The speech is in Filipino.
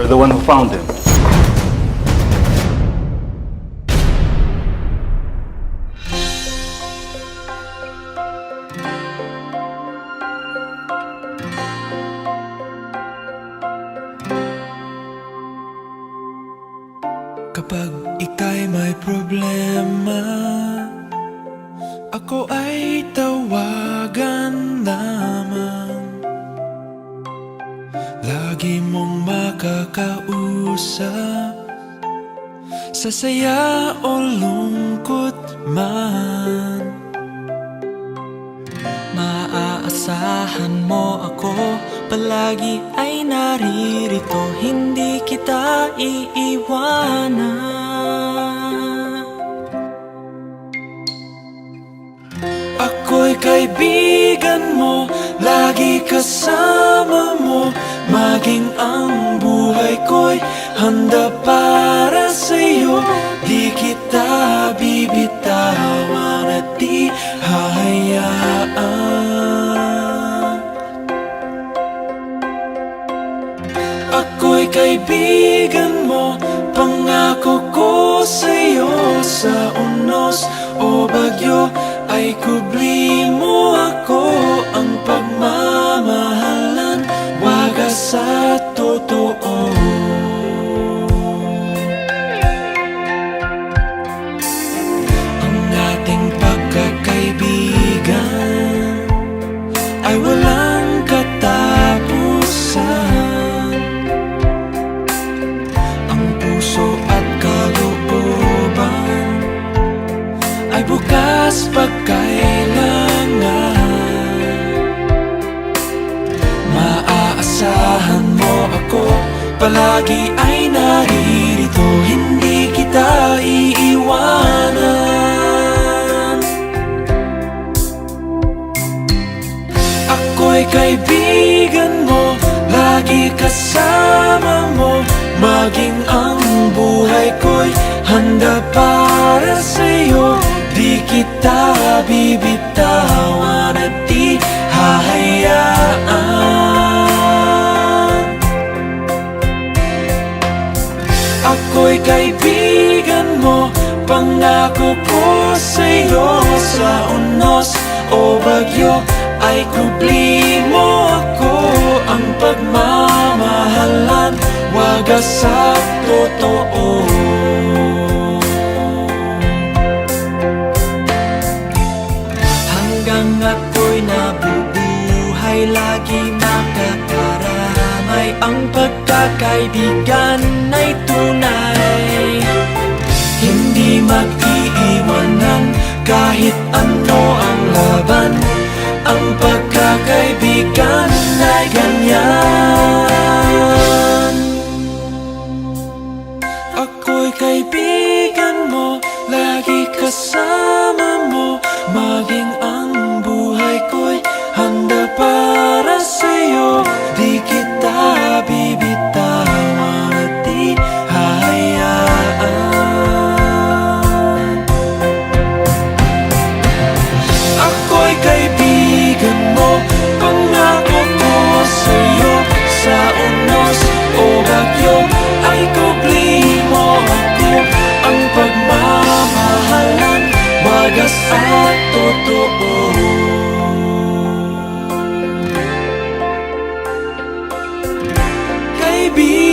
You're the one who found him. Kapag ika'y may problema, ako ay tawagan lamang. Lagi mong makakausap, sa saya o lungkot man. Maaasahan mo ako, palagi ay naririto, hindi kita iiwanan. Ako'y kaibigan mo, lagi kasama mo, maging ang buhay ko'y handa para sa'yo. Di kita bibitawan at di hahayaan. Ako'y kaibigan mo, pangako ko sa'yo. Sa unos o bagyo ay kubli mo ako. Ang pagmamahalan, wagas at totoo. Ang ating pagkakaibigan ay walang katapusan. Ang puso at kalooban ay bukas pagkailangan. Maaasahan mo ako, palagi ay naririto, hindi kita iiwanan. Ako'y kaibigan mo, lagi kasama mo, maging ang buhay ko'y handa para sa'yo. Di kita bibitawan at di hahayaan. Ako'y kaibigan mo, pangako ko sa'yo. Sa unos o bagyo ay kubli mo ako. Ang pagmamahalan, wagas at totoo. Hanggang ako'y nabubuhay, lagi makakaramay. Ang pagkakaibigan ay tunay, hindi mag-iiwanan kahit ano ang laban. Ang pagkakaibigan ay ganyan. Ako'y kaibigan mo, lagi kasama mo, maging ang buhay ko'y handa para sa'yo. Di kita bibitawan at di hahayaan. Ako'y kaibigan mo, pangako ko sa'yo. Sa unos o bagyo ay kubli mo ako. Ang pagmamahalan, wagas at totoo. Kaibigan